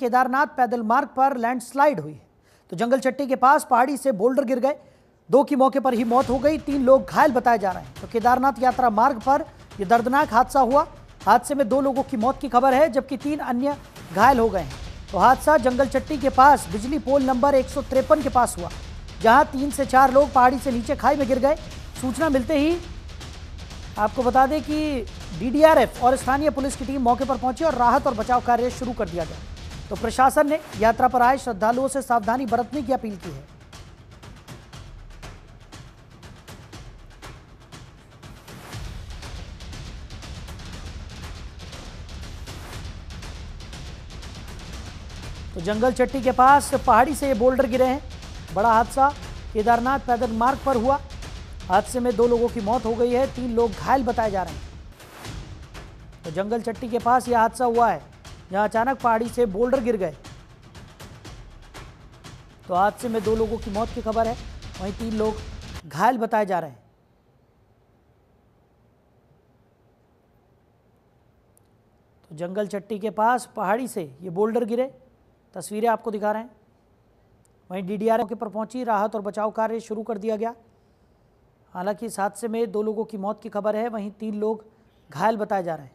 केदारनाथ पैदल मार्ग पर लैंडस्लाइड हुई है। तो जंगल चट्टी के पास पहाड़ी से बोल्डर गिर गए, 2 की मौके पर ही मौत हो गई, 3 लोग घायल बताए जा रहे हैं। तो केदारनाथ यात्रा मार्ग पर यह दर्दनाक हादसा हुआ। हादसे में 2 लोगों की मौत की खबर है, जबकि 3 अन्य घायल हो गए हैं। तो हादसा जंगल चट्टी के पास बिजली पोल नंबर 153 के पास हुआ, जहां 3 से 4 लोग पहाड़ी से नीचे खाई में गिर गए। सूचना मिलते ही आपको बता दें कि डीडीआरएफ और स्थानीय पुलिस की टीम मौके पर पहुंची और राहत और बचाव कार्य शुरू कर दिया गया। तो प्रशासन ने यात्रा पर आए श्रद्धालुओं से सावधानी बरतने की अपील की है। तो जंगल चट्टी के पास पहाड़ी से ये बोल्डर गिरे हैं। बड़ा हादसा केदारनाथ पैदल मार्ग पर हुआ। हादसे में 2 लोगों की मौत हो गई है, 3 लोग घायल बताए जा रहे हैं। तो जंगल चट्टी के पास यह हादसा हुआ है, जहां अचानक पहाड़ी से बोल्डर गिर गए। तो हादसे में 2 लोगों की मौत की खबर है, वहीं 3 लोग घायल बताए जा रहे हैं। तो जंगल चट्टी के पास पहाड़ी से ये बोल्डर गिरे, तस्वीरें आपको दिखा रहे हैं। वहीं डीडीआरएफ के पर पहुंची, राहत और बचाव कार्य शुरू कर दिया गया। हालांकि इस हादसे में 2 लोगों की मौत की खबर है, वहीं 3 लोग घायल बताए जा रहे हैं।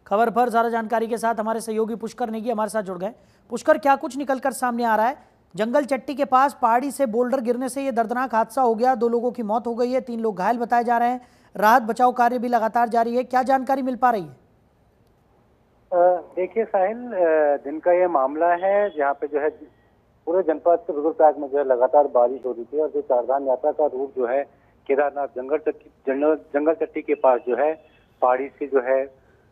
खबर पर ज़्यादा जानकारी के साथ हमारे सहयोगी पुष्कर नेगी हमारे साथ जुड़ गए। पुष्कर, क्या कुछ निकलकर सामने आ रहा है? जंगल चट्टी के पास पहाड़ी से बोल्डर गिरने से यह दर्दनाक हादसा हो गया, 2 लोगों की मौत हो गई है, 3 लोग घायल बताए जा रहे हैं। राहत बचाव कार्य भी लगातार जारी है, क्या जानकारी मिल पा रही है? देखिए साहिल, दिन का ये मामला है जहाँ पे जो है पूरे जनपद रुद्रप्रयाग में जो है लगातार बारिश हो रही थी और जो चारधाम यात्रा का रूट जो है केदारनाथ जंगल चट्टी के पास जो है पहाड़ी से जो है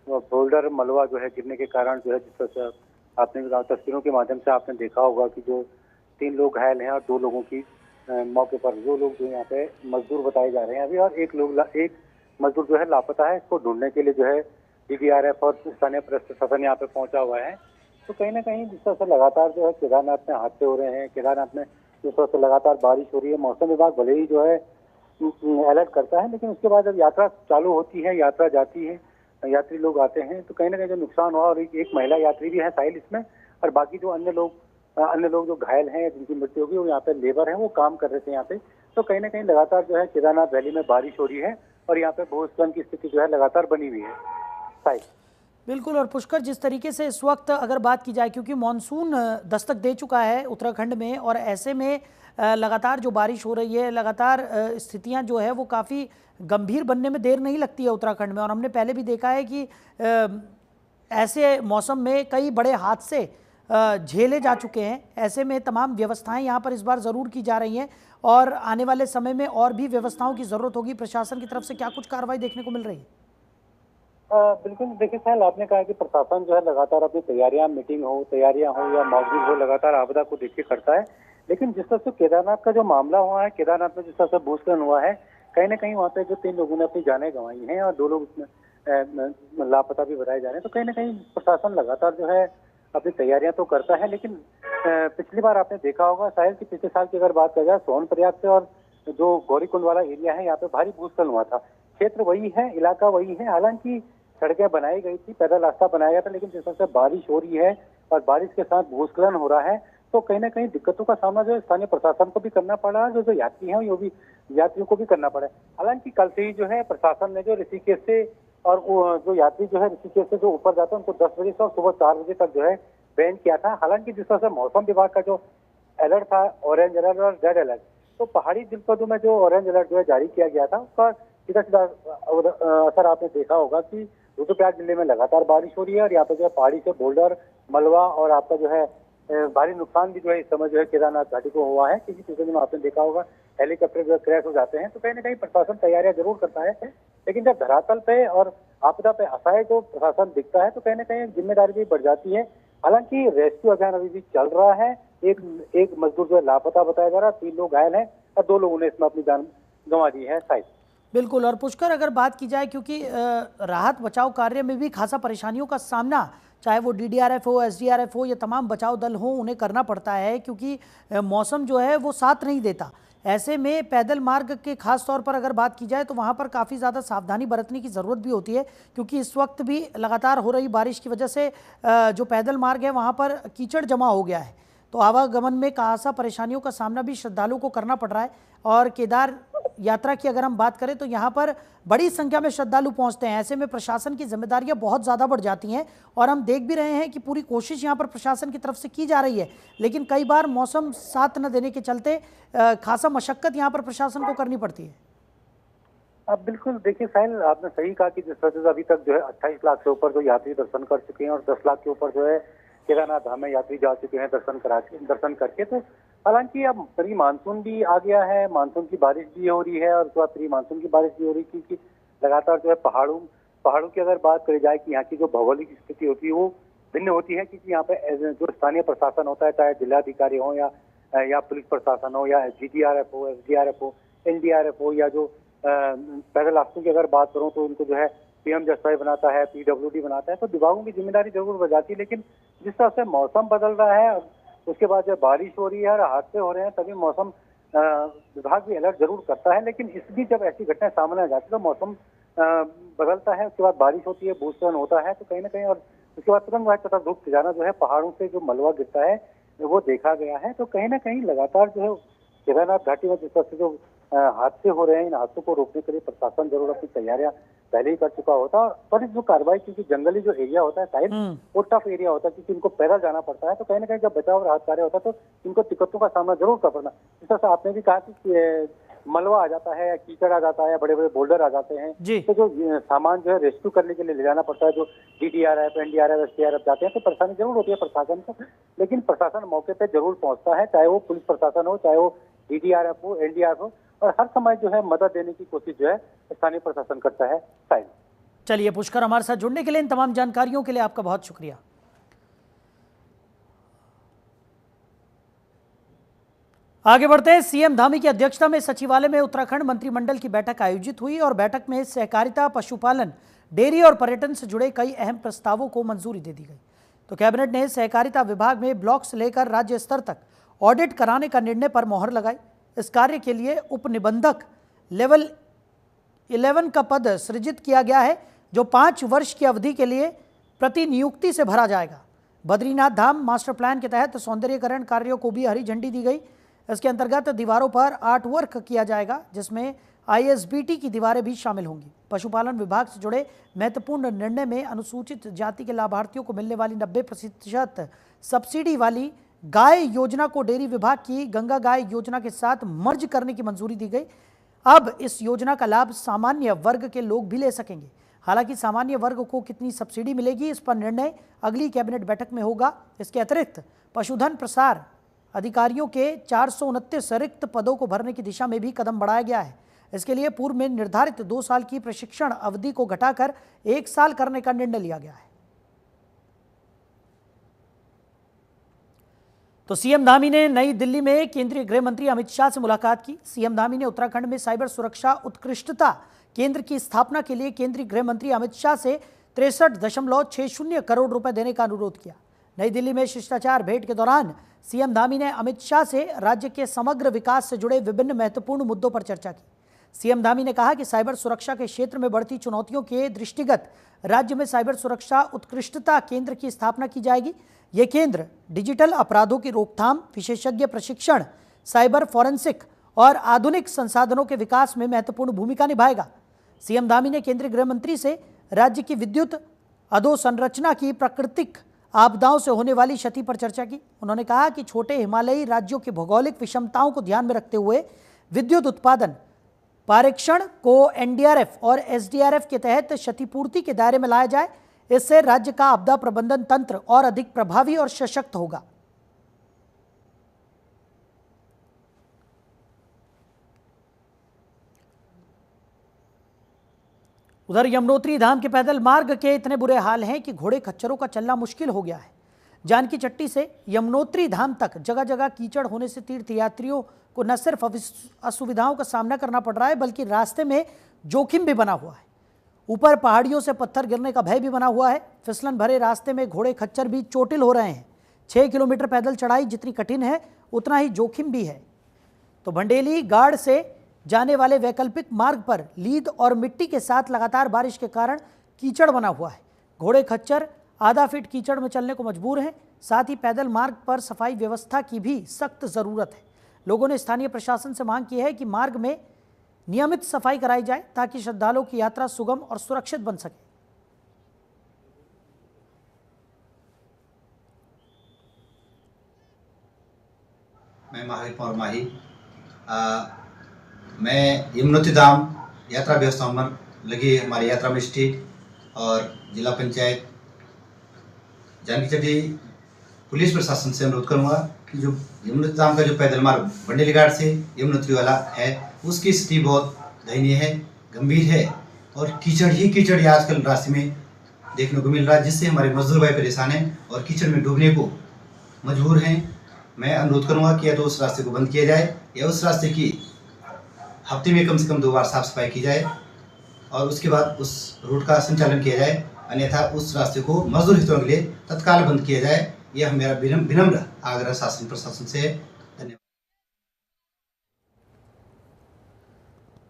बोल्डर मलबा जो है गिरने के कारण जो है, जिस तरह से आपने तस्वीरों के माध्यम से आपने देखा होगा कि जो 3 लोग घायल हैं और 2 लोगों की मौके पर 2 लोग जो यहाँ पे मजदूर बताए जा रहे हैं अभी, और एक मजदूर जो है लापता है। इसको ढूंढने के लिए जो है डीडीआरएफ और स्थानीय प्रशासन यहाँ पे पहुंचा हुआ है। तो कहीं ना कहीं जिस तरह से लगातार जो है केदारनाथ में हादसे हो रहे हैं, केदारनाथ में जिस तरह से लगातार बारिश हो रही है, मौसम विभाग भले ही जो है अलर्ट करता है, लेकिन उसके बाद जब यात्रा चालू होती है, यात्रा जाती है, यात्री लोग आते हैं, तो कहीं ना कहीं जो नुकसान हुआ, और एक महिला यात्री भी है साहिल इसमें, और बाकी जो अन्य लोग जो घायल हैं, जिनकी मृत्यु होगी, वो यहाँ पे लेबर हैं, वो काम कर रहे थे यहाँ पे। तो कहीं ना कहीं लगातार जो है केदारनाथ वैली में बारिश हो रही है और यहाँ पे भूस्खलन की स्थिति जो है लगातार बनी हुई है साहिल। बिल्कुल। और पुष्कर, जिस तरीके से इस वक्त अगर बात की जाए, क्योंकि मानसून दस्तक दे चुका है उत्तराखंड में, और ऐसे में लगातार जो बारिश हो रही है, लगातार स्थितियां जो है वो काफ़ी गंभीर बनने में देर नहीं लगती है उत्तराखंड में। और हमने पहले भी देखा है कि ऐसे मौसम में कई बड़े हादसे झेले जा चुके हैं। ऐसे में तमाम व्यवस्थाएं यहाँ पर इस बार ज़रूर की जा रही हैं और आने वाले समय में और भी व्यवस्थाओं की ज़रूरत होगी। प्रशासन की तरफ से क्या कुछ कार्रवाई देखने को मिल रही है? बिल्कुल। देखिए साहब, आपने कहा कि प्रशासन जो है लगातार अपनी तैयारियां हो या मॉकड्रिल हो, लगातार आपदा को देख के करता है। लेकिन जिस तरह से केदारनाथ का जो मामला हुआ है, केदारनाथ में जिस तरह से भूस्खलन हुआ है, कहीं ना कहीं वहाँ पे जो 3 लोगों ने अपनी जानें गंवाई हैं और 2 लोग उसमें लापता भी बताए जा रहे हैं। तो कहीं ना कहीं प्रशासन लगातार जो है अपनी तैयारियां तो करता है। लेकिन पिछली बार आपने देखा होगा शायद कि पिछले साल की अगर बात की जाए, सोनप्रयाग से और जो गौरीकुंड वाला एरिया है, यहाँ पे भारी भूस्खलन हुआ था। क्षेत्र वही है, इलाका वही है, हालांकि सड़कें बनाई गई थी, पैदल रास्ता बनाया गया था, लेकिन जिस तरह से बारिश हो रही है और बारिश के साथ भूस्खलन हो रहा है, तो कहीं ना कहीं दिक्कतों का सामना जो है स्थानीय प्रशासन को भी करना पड़ा है, जो यात्री हैं वो भी यात्रियों को भी करना पड़ा है। हालांकि कल से ही जो है प्रशासन ने जो ऋषिकेश से और जो यात्री जो है ऋषिकेश से जो ऊपर जाते हैं उनको 10 बजे से और सुबह 4 बजे तक जो है बैन किया था। हालांकि जिस तरह से मौसम विभाग का जो अलर्ट था, ऑरेंज अलर्ट और रेड अलर्ट, तो पहाड़ी जनपदों में जो ऑरेंज अलर्ट जो है जारी किया गया था, उसका सीधा सीधा असर आपने देखा होगा कि रुद्रप्रयाग जिले में लगातार बारिश हो रही है और यहाँ पे जो है पहाड़ी से बोल्डर मलबा और आपका जो है भारी नुकसान भी जो है इस समय जो है केदारनाथ घाटी को हुआ है, क्योंकि पिछले दिनों आपने देखा होगा हेलीकॉप्टर जो क्रैश हो जाते हैं। तो कहीं ना कहीं प्रशासन तैयारियां जरूर करता है, लेकिन जब धरातल पे और आपदा पे असहाय जो प्रशासन दिखता है, तो कहीं ना कहीं जिम्मेदारी भी बढ़ जाती है। हालांकि रेस्क्यू अभियान अभी भी चल रहा है। एक मजदूर जो है लापता बताया जा रहा है, 3 लोग घायल हैं और 2 लोगों ने इसमें अपनी जान गंवा दी है। साइड बिल्कुल। और पुष्कर, अगर बात की जाए, क्योंकि राहत बचाव कार्य में भी खासा परेशानियों का सामना, चाहे वो डीडीआरएफ हो, एसडीआरएफ हो या तमाम बचाव दल हो, उन्हें करना पड़ता है, क्योंकि मौसम जो है वो साथ नहीं देता। ऐसे में पैदल मार्ग के खास तौर पर अगर बात की जाए तो वहाँ पर काफ़ी ज़्यादा सावधानी बरतने की ज़रूरत भी होती है, क्योंकि इस वक्त भी लगातार हो रही बारिश की वजह से जो पैदल मार्ग है वहाँ पर कीचड़ जमा हो गया है। तो आवागमन में खासा परेशानियों का सामना भी श्रद्धालुओं को करना पड़ रहा है। और केदार यात्रा की अगर हम बात करें तो यहाँ पर बड़ी संख्या में श्रद्धालु पहुँचते हैं। ऐसे में प्रशासन की जिम्मेदारियाँ बहुत ज़्यादा बढ़ जाती हैं और हम देख भी रहे हैं कि पूरी कोशिश यहाँ पर प्रशासन की तरफ से की जा रही है, लेकिन कई बार मौसम साथ न देने के चलते खासा मशक्कत यहाँ पर प्रशासन को करनी पड़ती है। अब बिल्कुल देखिए साहिल, आपने सही कहा कि जिस तरह से अभी तक जो है 28 लाख से ऊपर जो यात्री दर्शन कर चुके हैं और 10 लाख के ऊपर जो है केदारनाथ धाम में यात्री जा चुके हैं दर्शन करके। तो हालांकि अब प्री मानसून भी आ गया है, मानसून की बारिश भी हो रही है और उसके बाद प्री मानसून की बारिश भी हो रही है, क्योंकि लगातार जो है पहाड़ों की अगर बात करी जाए कि यहाँ की जो भौगोलिक स्थिति होती है वो भिन्न होती है, क्योंकि यहाँ पे जो स्थानीय प्रशासन होता है, चाहे जिलाधिकारी हो या पुलिस प्रशासन हो या जीडीआरएफ हो, एसडीआरएफ हो, एनडीआरएफ हो, या जो पैदल रास्तों की अगर बात करूं तो उनको जो है पीएम जसवाई बनाता है, पीडब्ल्यूडी बनाता है। तो विभागों की जिम्मेदारी जरूर बढ़ जाती है, लेकिन जिस तरह से मौसम बदल रहा है, उसके बाद जब बारिश हो रही है और हादसे हो रहे हैं, तभी मौसम विभाग भी अलर्ट जरूर करता है। लेकिन इस बीच जब ऐसी घटनाएं सामने आ जाती है तो मौसम बदलता है, उसके बाद बारिश होती है, भूस्खलन होता है, तो कहीं ना कहीं, और उसके बाद तुरंत वह तथा धूप खिजाना जो है, पहाड़ों से जो मलबा गिरता है वो देखा गया है। तो कहीं ना कहीं लगातार जो है केदारनाथ घाटी में जिस तरह से जो हादसे हो रहे हैं, इन हादसों को रोकने के लिए प्रशासन जरूर अपनी तैयारियां पहले ही कर चुका होता है। पर इस जो कार्रवाई, क्योंकि जंगली जो एरिया होता है शायद वो टफ एरिया होता है, क्योंकि इनको पैदल जाना पड़ता है, तो कहीं ना कहीं जब बचाव राहत कार्य होता है तो इनको दिक्कतों का सामना जरूर करना पड़ना। जिस तरह से आपने भी कहा कि मलबा आ जाता है या कीचड़ आ जाता है, बड़े बड़े बोल्डर आ जाते हैं, तो जो सामान जो है रेस्क्यू करने के लिए ले जाना पड़ता है, जो डीडीआरएफ, एनडीआरएफ, एसडीआरएफ जाते हैं, तो परेशानी जरूर होती है प्रशासन को। लेकिन प्रशासन मौके पर जरूर पहुंचता है, चाहे वो पुलिस प्रशासन हो, चाहे वो डीडीआरएफ हो, एनडीआरएफ हो, और हर समय जो है मदद देने की कोशिश जो है स्थानीय प्रशासन करता है। साहिल, चलिए पुष्कर, हमारे साथ जुड़ने के लिए, इन तमाम जानकारियों के लिए आपका बहुत शुक्रिया। आगे बढ़ते हैं। सीएम धामी की अध्यक्षता में सचिवालय में उत्तराखंड मंत्रिमंडल की बैठक आयोजित हुई और बैठक में सहकारिता, पशुपालन, डेयरी और पर्यटन से जुड़े कई अहम प्रस्तावों को मंजूरी दे दी गई। तो कैबिनेट ने सहकारिता विभाग में ब्लॉक से लेकर राज्य स्तर तक ऑडिट कराने का निर्णय पर मोहर लगाई। इस कार्य के लिए उप निबंधक लेवल 11 का पद सृजित किया गया है, जो 5 वर्ष की अवधि के लिए प्रतिनियुक्ति से भरा जाएगा। बद्रीनाथ धाम मास्टर प्लान के तहत सौंदर्यीकरण कार्यों को भी हरी झंडी दी गई। इसके अंतर्गत दीवारों पर आर्ट वर्क किया जाएगा, जिसमें आईएसबीटी की दीवारें भी शामिल होंगी। पशुपालन विभाग से जुड़े महत्वपूर्ण निर्णय में अनुसूचित जाति के लाभार्थियों को मिलने वाली 90% सब्सिडी वाली गाय योजना को डेयरी विभाग की गंगा गाय योजना के साथ मर्ज करने की मंजूरी दी गई। अब इस योजना का लाभ सामान्य वर्ग के लोग भी ले सकेंगे। हालांकि सामान्य वर्ग को कितनी सब्सिडी मिलेगी, इस पर निर्णय अगली कैबिनेट बैठक में होगा। इसके अतिरिक्त पशुधन प्रसार अधिकारियों के 429 रिक्त पदों को भरने की दिशा में भी कदम बढ़ाया गया है। इसके लिए पूर्व में निर्धारित 2 साल की प्रशिक्षण अवधि को घटाकर 1 साल करने का निर्णय लिया गया है। तो सीएम धामी ने नई दिल्ली में केंद्रीय गृह मंत्री अमित शाह से मुलाकात की। सीएम धामी ने उत्तराखंड में साइबर सुरक्षा उत्कृष्टता केंद्र की स्थापना के लिए केंद्रीय गृह मंत्री अमित शाह से 63.60 करोड़ रुपए देने का अनुरोध किया। नई दिल्ली में शिष्टाचार भेंट के दौरान सीएम धामी ने अमित शाह से राज्य के समग्र विकास से जुड़े विभिन्न महत्वपूर्ण मुद्दों पर चर्चा की। सीएम धामी ने कहा कि साइबर सुरक्षा के क्षेत्र में बढ़ती चुनौतियों के दृष्टिगत राज्य में साइबर सुरक्षा उत्कृष्टता केंद्र की स्थापना की जाएगी। यह केंद्र डिजिटल अपराधों की रोकथाम, विशेषज्ञ प्रशिक्षण, साइबर फॉरेंसिक और आधुनिक संसाधनों के विकास में महत्वपूर्ण भूमिका निभाएगा। सीएम धामी ने केंद्रीय गृह मंत्री से राज्य की विद्युत अधोसंरचना की प्राकृतिक आपदाओं से होने वाली क्षति पर चर्चा की। उन्होंने कहा कि छोटे हिमालयी राज्यों की भौगोलिक विषमताओं को ध्यान में रखते हुए विद्युत उत्पादन पारेषण को एनडीआरएफ और एसडीआरएफ के तहत क्षतिपूर्ति के दायरे में लाया जाए। इससे राज्य का आपदा प्रबंधन तंत्र और अधिक प्रभावी और सशक्त होगा। उधर यमुनोत्री धाम के पैदल मार्ग के इतने बुरे हाल हैं कि घोड़े खच्चरों का चलना मुश्किल हो गया है। जानकी चट्टी से यमुनोत्री धाम तक जगह जगह कीचड़ होने से तीर्थयात्रियों को न सिर्फ असुविधाओं का सामना करना पड़ रहा है, बल्कि रास्ते में जोखिम भी बना हुआ है। ऊपर पहाड़ियों से पत्थर गिरने का भय भी बना हुआ है। फिसलन भरे रास्ते में घोड़े खच्चर भी चोटिल हो रहे हैं। 6 किलोमीटर पैदल चढ़ाई जितनी कठिन है उतना ही जोखिम भी है। तो भंडेली गाड़ से जाने वाले वैकल्पिक मार्ग पर लीद और मिट्टी के साथ लगातार बारिश के कारण कीचड़ बना हुआ है। घोड़े खच्चर आधा फीट कीचड़ में चलने को मजबूर हैं। साथ ही पैदल मार्ग पर सफाई व्यवस्था की भी सख्त जरूरत है। लोगों ने स्थानीय प्रशासन से मांग की है कि मार्ग में नियमित सफाई कराई जाए ताकि श्रद्धालुओं की यात्रा सुगम और सुरक्षित बन सके। मैं महावीर पौर माही, मैं यमुनोत्री धाम यात्रा व्यवस्था में लगी हमारी यात्रा मजिस्ट्रेट और जिला पंचायत जानकी चट्टी पुलिस प्रशासन से अनुरोध करूंगा कि जो यमुनोत्री धाम का जो पैदल मार्ग भंडेली घाट से यमुनोत्री वाला है उसकी स्थिति बहुत दयनीय है, गंभीर है और कीचड़ ही कीचड़ आजकल रास्ते में देखने को मिल रहा है, जिससे हमारे मजदूर भाई परेशान हैं और कीचड़ में डूबने को मजबूर हैं। मैं अनुरोध करूंगा कि या तो उस रास्ते को बंद किया जाए या उस रास्ते की हफ्ते में कम से कम 2 बार साफ सफाई की जाए और उसके बाद उस रूट का संचालन किया जाए, अन्यथा उस रास्ते को मजदूर हितों के लिए तत्काल बंद किया जाए। यह मेरा विनम्र आग्रह शासन प्रशासन से है। धन्यवाद।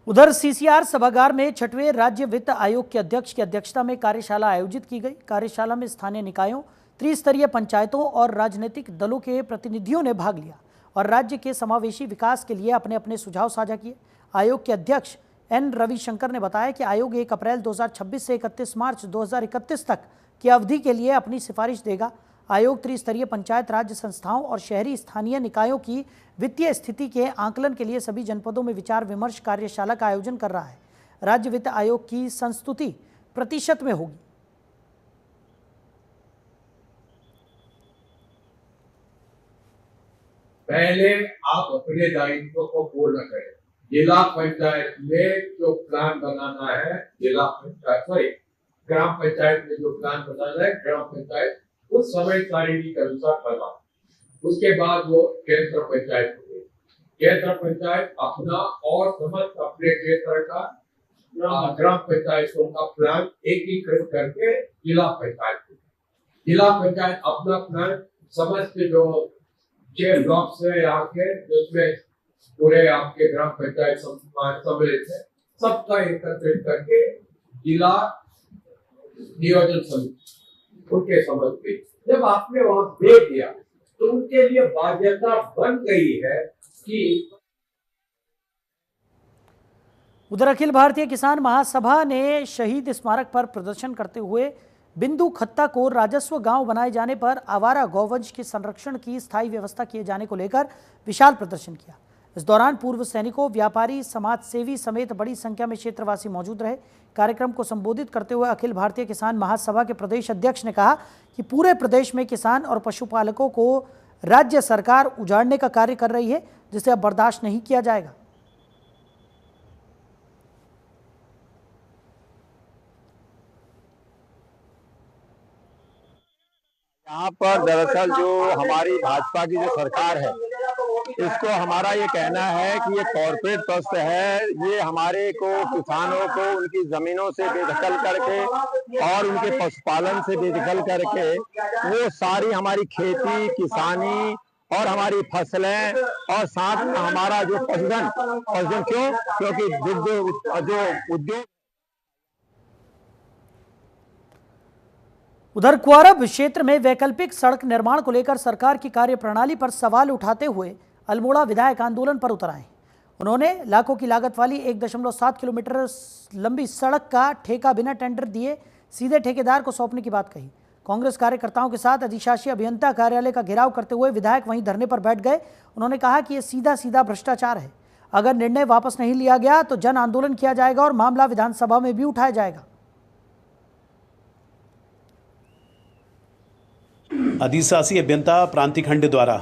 उधर सीसीआर सभागार में 6वें राज्य वित्त आयोग के अध्यक्ष की अध्यक्षता में कार्यशाला आयोजित की गई। कार्यशाला में स्थानीय निकायों, त्रिस्तरीय पंचायतों और राजनीतिक दलों के प्रतिनिधियों ने भाग लिया और राज्य के समावेशी विकास के लिए अपने अपने सुझाव साझा किए। आयोग के अध्यक्ष एन रविशंकर ने बताया कि आयोग 1 अप्रैल 2026 से 31 मार्च 2031 तक की अवधि के लिए अपनी सिफारिश देगा। आयोग त्रिस्तरीय पंचायत राज्य संस्थाओं और शहरी स्थानीय निकायों की वित्तीय स्थिति के आंकलन के लिए सभी जनपदों में विचार विमर्श कार्यशाला का आयोजन कर रहा है। राज्य वित्त आयोग की संस्तुति प्रतिशत में होगी। पहले आप अपने दायित्व को पूर्ण करें। जिला पंचायत में जो प्लान बनाना है, ग्राम पंचायत में जो प्लान बनाना है, ग्राम पंचायत उस समय सारिणी के अनुसार बना। उसके बाद वो केंद्र पंचायत होगी। केंद्र पंचायत अपना और समस्त अपने क्षेत्र का ग्राम पंचायतों का प्लान एकीकृत करके जिला पंचायत होगी। जिला पंचायत अपना प्लान समस्त जो 6 ब्लॉक्स है यहाँ के, जिसमें पूरे आपके ग्राम पंचायत सम्मिलित है, सबका एकत्रित करके जिला नियोजन समिति उनके समझ में जब आपने वहां दे दिया तो उनके लिए बाध्यता बन गई है कि उधर अखिल भारतीय किसान महासभा ने शहीद स्मारक पर प्रदर्शन करते हुए बिंदु खत्ता को राजस्व गांव बनाए जाने पर आवारा गौवंश के संरक्षण की स्थायी व्यवस्था किए जाने को लेकर विशाल प्रदर्शन किया। इस दौरान पूर्व सैनिकों, व्यापारी, समाज सेवी समेत बड़ी संख्या में क्षेत्रवासी मौजूद रहे। कार्यक्रम को संबोधित करते हुए अखिल भारतीय किसान महासभा के प्रदेश अध्यक्ष ने कहा कि पूरे प्रदेश में किसान और पशुपालकों को राज्य सरकार उजाड़ने का कार्य कर रही है, जिसे अब बर्दाश्त नहीं किया जाएगा। यहाँ पर दरअसल जो हमारी भाजपा की जो सरकार है, इसको हमारा ये कहना है कि ये कॉर्पोरेट ट्रस्ट है। ये हमारे को किसानों को उनकी जमीनों से बेदखल करके और उनके पशुपालन से बेदखल करके वो सारी हमारी खेती, किसानी और हमारी फसलें और साथ में हमारा जो पशुधन क्यों? क्योंकि दुग्ध जो उद्योग। उधर कुआरब क्षेत्र में वैकल्पिक सड़क निर्माण को लेकर सरकार की कार्यप्रणाली पर सवाल उठाते हुए अल्मोड़ा विधायक आंदोलन पर उतर आए। उन्होंने लाखों की लागत वाली 1.7 किलोमीटर लंबी सड़क का ठेका बिना टेंडर दिए सीधे ठेकेदार को सौंपने की बात कही। कांग्रेस कार्यकर्ताओं के साथ अधिशासी अभियंता कार्यालय का घेराव करते हुए विधायक वहीं धरने पर बैठ गए। उन्होंने कहा कि यह सीधा सीधा भ्रष्टाचार है। अगर निर्णय वापस नहीं लिया गया तो जन आंदोलन किया जाएगा और मामला विधानसभा में भी उठाया जाएगा। अधिशासी अभियंता प्रांतिक खंड द्वारा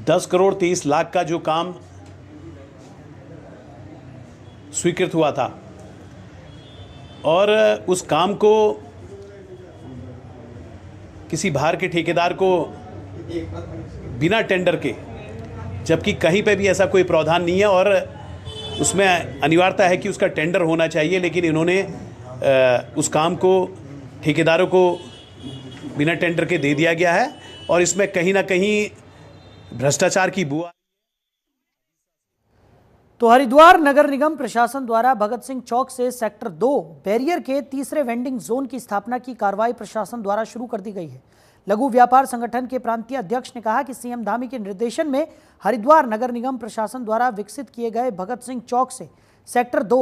10 करोड़ 30 लाख का जो काम स्वीकृत हुआ था और उस काम को किसी बाहर के ठेकेदार को बिना टेंडर के, जबकि कहीं पे भी ऐसा कोई प्रावधान नहीं है और उसमें अनिवार्यता है कि उसका टेंडर होना चाहिए, लेकिन इन्होंने उस काम को ठेकेदारों को बिना टेंडर के दे दिया गया है और इसमें कहीं ना कहीं भ्रष्टाचार की बुआ। तो हरिद्वार नगर निगम प्रशासन द्वारा भगत सिंह चौक से सेक्टर 2 बैरियर के तीसरे वेंडिंग जोन की स्थापना की कार्रवाई प्रशासन द्वारा शुरू कर दी गई है। लघु व्यापार संगठन के प्रांतीय अध्यक्ष ने कहा कि सीएम धामी के निर्देशन में हरिद्वार नगर निगम प्रशासन द्वारा विकसित किए गए भगत सिंह चौक से सेक्टर 2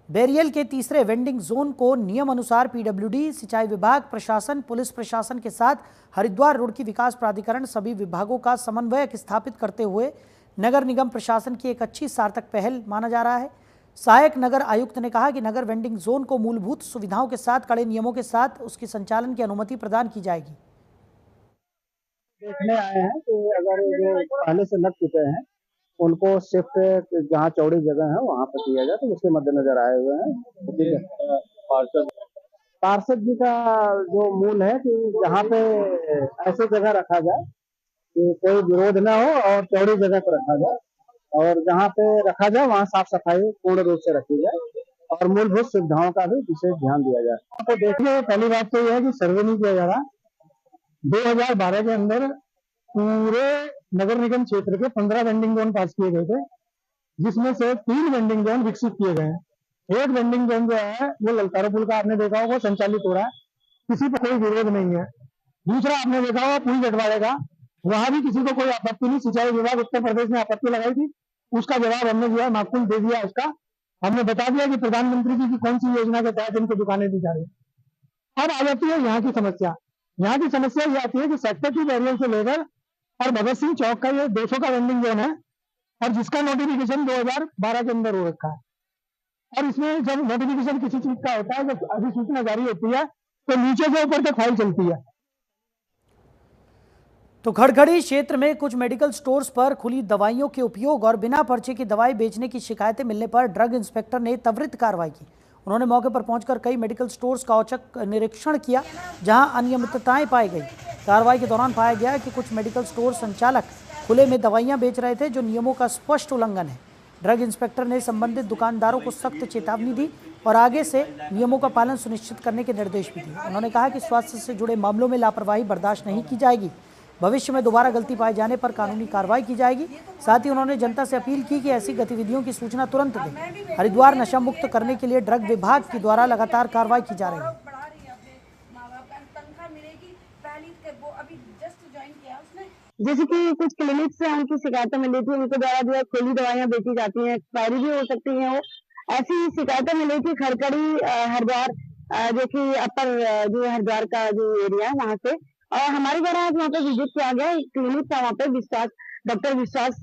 बैरियल के तीसरे वेंडिंग जोन को नियम अनुसार पीडब्ल्यूडी, सिंचाई विभाग, प्रशासन, पुलिस प्रशासन के साथ हरिद्वार रुड़की विकास प्राधिकरण सभी विभागों का समन्वय स्थापित करते हुए नगर निगम प्रशासन की एक अच्छी सार्थक पहल माना जा रहा है। सहायक नगर आयुक्त ने कहा कि नगर वेंडिंग जोन को मूलभूत सुविधाओं के साथ कड़े नियमों के साथ उसके संचालन की अनुमति प्रदान की जाएगी। देखने आए हैं कि अगर जो पहले से लग चुके हैं उनको शिफ्ट जहाँ चौड़ी जगह है वहाँ पर किया जाए, तो उसके मद्देनजर आए हुए हैं। पार्षद जी का जो मूल है कि जहाँ पे ऐसे जगह रखा जाए कि कोई विरोध ना हो और चौड़ी जगह पर रखा जाए, और जहाँ पे रखा जाए वहाँ साफ सफाई पूर्ण रूप से रखी जाए और मूलभूत सुविधाओं का भी विशेष ध्यान दिया जाए। तो देखिए, पहली बात तो यह है कि सर्वे नहीं किया जा रहा। 2012 के अंदर पूरे नगर निगम क्षेत्र के 15 वेंडिंग जोन पास किए गए थे, जिसमें से 3 वेंडिंग जोन विकसित किए गए हैं। एक वेंडिंग जोन जो है वो ललकारा पुल का आपने देखा होगा संचालित हो रहा है, किसी पर कोई विरोध नहीं है। दूसरा आपने देखा होगा पुल जटवाड़े का, वहां भी किसी को कोई आपत्ति नहीं। सिंचाई विभाग उत्तर प्रदेश ने आपत्ति लगाई थी, उसका जवाब हमने दिया, माकूल दे दिया। उसका हमने बता दिया कि प्रधानमंत्री जी की कौन सी योजना के तहत इनको दुकानें दी जा रही। अब आ जाती है यहाँ की समस्या। यहाँ की समस्या ये आती है कि सेक्टर 2 बैरियर से लेकर और भगत सिंह चौक का ये 200 का वेंडिंग जोन है, और जिसका नोटिफिकेशन 2012 के अंदर हो रखा है। और इसमें जब नोटिफिकेशन किसी चीज का होता है, जब अधिसूचना जारी होती है, तो नीचे से ऊपर तक फाइल चलती है। तो खड़खड़ी क्षेत्र में कुछ मेडिकल स्टोर्स पर खुली दवाइयों के उपयोग और बिना पर्चे की दवाई बेचने की शिकायतें मिलने पर ड्रग इंस्पेक्टर ने त्वरित कार्रवाई की। उन्होंने मौके पर पहुंचकर कई मेडिकल स्टोर्स का औचक निरीक्षण किया, जहां अनियमितताएं पाई गई। कार्रवाई के दौरान पाया गया कि कुछ मेडिकल स्टोर संचालक खुले में दवाइयां बेच रहे थे, जो नियमों का स्पष्ट उल्लंघन है। ड्रग इंस्पेक्टर ने संबंधित दुकानदारों को सख्त चेतावनी दी और आगे से नियमों का पालन सुनिश्चित करने के निर्देश भी दिए। उन्होंने कहा कि स्वास्थ्य से जुड़े मामलों में लापरवाही बर्दाश्त नहीं की जाएगी। भविष्य में दोबारा गलती पाए जाने पर कानूनी कार्रवाई की जाएगी। साथ ही उन्होंने जनता से अपील की कि ऐसी गतिविधियों की सूचना तुरंत दें। हरिद्वार नशा मुक्त करने के लिए ड्रग विभाग के द्वारा लगातार कार्रवाई की जा रही है। जैसे कि कुछ क्लिनिक से उनकी शिकायतें मिली थी, उनके द्वारा जो है खुली दवाइयां बेची जाती हैं, एक्सपायरी भी हो सकती हैं। वो ऐसी शिकायतें मिली थी खड़खड़ी हरिद्वार, जो कि अपर जो हरिद्वार का जो एरिया है वहाँ से। और हमारे द्वारा आज वहाँ पे विजिट किया गया, एक क्लिनिक था वहाँ पे, विश्वास डॉक्टर विश्वास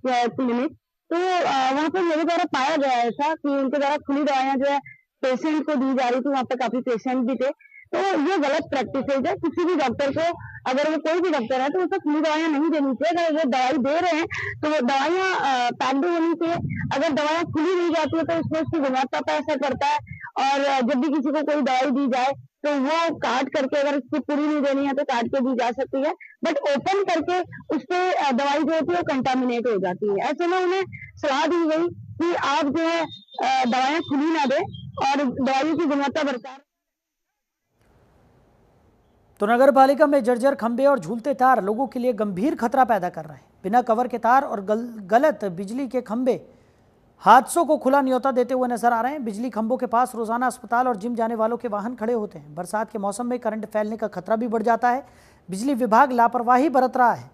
क्लिनिक। तो वहाँ पे मेरे द्वारा पाया गया ऐसा कि उनके द्वारा खुली दवाइयां जो है पेशेंट को दी जा रही थी। वहाँ पे काफी पेशेंट भी थे। तो ये गलत प्रैक्टिस है। किसी भी डॉक्टर को, अगर वो कोई भी डॉक्टर है, तो उसे खुली दवाइयां नहीं देनी चाहिए। अगर वो दवाई दे रहे हैं तो वो दवाइयां पैक्ड होनी चाहिए। अगर दवाइयां खुली दी जाती है तो उसमें उसकी गुणवत्ता पर असर पड़ता है। और जब भी किसी को कोई दवाई दी जाए तो वो काट करके, अगर उसकी पूरी नहीं देनी है तो काट के दी जा सकती है, बट ओपन करके उस पर दवाई जो होती है वो कंटामिनेट हो जाती है। ऐसे में उन्हें सलाह दी गई कि आप जो है दवाइयां खुली ना दें और दवाइयों की गुणवत्ता बरकरार। तो नगर पालिका में जर्जर खंभे और झूलते तार लोगों के लिए गंभीर खतरा पैदा कर रहे हैं। बिना कवर के तार और गलत बिजली के खंभे हादसों को खुला न्योता देते हुए नजर आ रहे हैं। बिजली खंभों के पास रोजाना अस्पताल और जिम जाने वालों के वाहन खड़े होते हैं। बरसात के मौसम में करंट फैलने का खतरा भी बढ़ जाता है। बिजली विभाग लापरवाही बरत रहा है।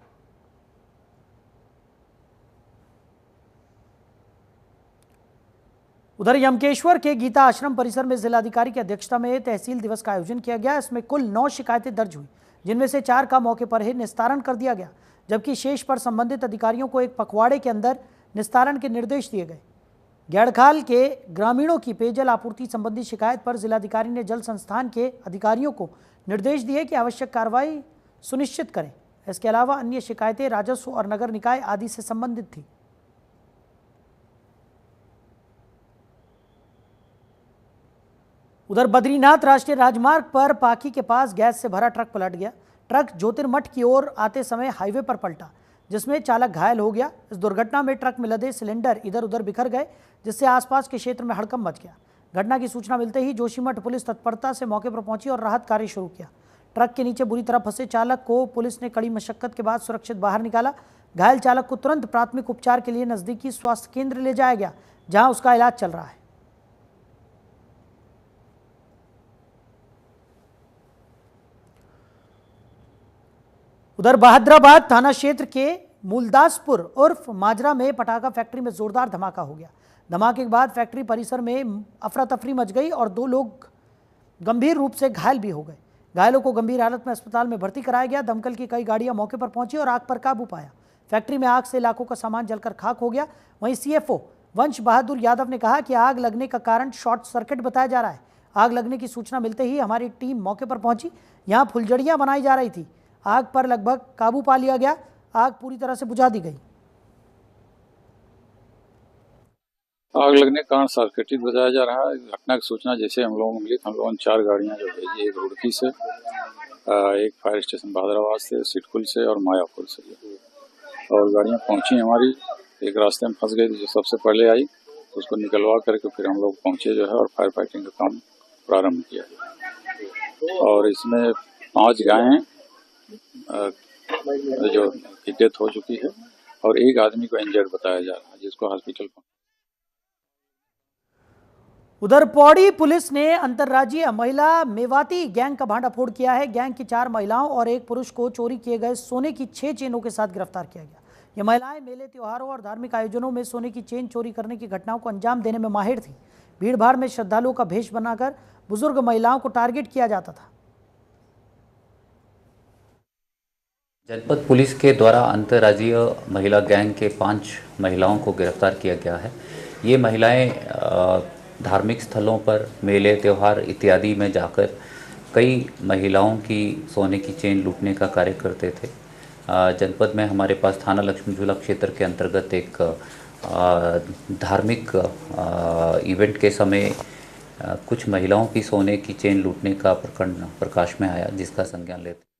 उधर यमकेश्वर के गीता आश्रम परिसर में जिलाधिकारी की अध्यक्षता में तहसील दिवस का आयोजन किया गया। इसमें कुल 9 शिकायतें दर्ज हुई, जिनमें से 4 का मौके पर ही निस्तारण कर दिया गया, जबकि शेष पर संबंधित अधिकारियों को एक पखवाड़े के अंदर निस्तारण के निर्देश दिए गए। गैड़खाल के ग्रामीणों की पेयजल आपूर्ति संबंधी शिकायत पर जिलाधिकारी ने जल संस्थान के अधिकारियों को निर्देश दिए कि आवश्यक कार्रवाई सुनिश्चित करें। इसके अलावा अन्य शिकायतें राजस्व और नगर निकाय आदि से संबंधित थी। उधर बद्रीनाथ राष्ट्रीय राजमार्ग पर पाकी के पास गैस से भरा ट्रक पलट गया। ट्रक ज्योतिर्मठ की ओर आते समय हाईवे पर पलटा, जिसमें चालक घायल हो गया। इस दुर्घटना में ट्रक में लदे सिलेंडर इधर उधर बिखर गए, जिससे आसपास के क्षेत्र में हड़कंप मच गया। घटना की सूचना मिलते ही जोशीमठ पुलिस तत्परता से मौके पर पहुंची और राहत कार्य शुरू किया। ट्रक के नीचे बुरी तरह फंसे चालक को पुलिस ने कड़ी मशक्कत के बाद सुरक्षित बाहर निकाला। घायल चालक को तुरंत प्राथमिक उपचार के लिए नजदीकी स्वास्थ्य केंद्र ले जाया गया, जहां उसका इलाज चल रहा है। उधर बहादुराबाद थाना क्षेत्र के मूलदासपुर उर्फ माजरा में पटाखा फैक्ट्री में जोरदार धमाका हो गया। धमाके के बाद फैक्ट्री परिसर में अफरा तफरी मच गई और 2 लोग गंभीर रूप से घायल भी हो गए। घायलों को गंभीर हालत में अस्पताल में भर्ती कराया गया। दमकल की कई गाड़ियां मौके पर पहुंची और आग पर काबू पाया। फैक्ट्री में आग से लाखों का सामान जलकर खाक हो गया। वहीं सीएफओ वंश बहादुर यादव ने कहा कि आग लगने का कारण शॉर्ट सर्किट बताया जा रहा है। आग लगने की सूचना मिलते ही हमारी टीम मौके पर पहुंची। यहाँ फुलझड़ियाँ बनाई जा रही थी। आग पर लगभग काबू पा लिया गया। आग पूरी तरह से बुझा दी गई। आग लगने का कारण सर्किट बताया जा रहा है। घटना की सूचना जैसे हम लोगों को मिली, हम लोगों ने 4 गाड़ियां जो भेजी, एक रुड़की से, एक फायर स्टेशन बहादुराबाद से, सिटकुल से और मायापुर से। और गाड़ियां पहुंची हमारी, एक रास्ते में फंस गई थी जो सबसे पहले आई, उसको निकलवा करके फिर हम लोग पहुंचे जो है और फायर फाइटिंग का काम प्रारंभ किया। और इसमें 5 गायें जो डेथ हो चुकी है और एक आदमी को इंजर्ड बताया जा रहा है, जिसको हॉस्पिटल। उधर पौड़ी पुलिस ने अंतर्राज्यीय महिला मेवाती गैंग का भांडाफोड़ किया है। गैंग की 4 महिलाओं और एक पुरुष को चोरी किए गए सोने की 6 चेनों के साथ गिरफ्तार किया गया। ये महिलाएं मेले, त्योहारों और धार्मिक आयोजनों में सोने की चेन चोरी करने की घटनाओं को अंजाम देने में माहिर थी। भीड़ भाड़ में श्रद्धालुओं का भेष बनाकर बुजुर्ग महिलाओं को टारगेट किया जाता था। जनपद पुलिस के द्वारा अंतर्राज्यीय महिला गैंग के 5 महिलाओं को गिरफ्तार किया गया है। ये महिलाएं धार्मिक स्थलों पर, मेले, त्यौहार इत्यादि में जाकर कई महिलाओं की सोने की चेन लूटने का कार्य करते थे। जनपद में हमारे पास थाना लक्ष्मी झूला क्षेत्र के अंतर्गत एक धार्मिक इवेंट के समय कुछ महिलाओं की सोने की चेन लूटने का प्रकरण प्रकाश में आया, जिसका संज्ञान लेते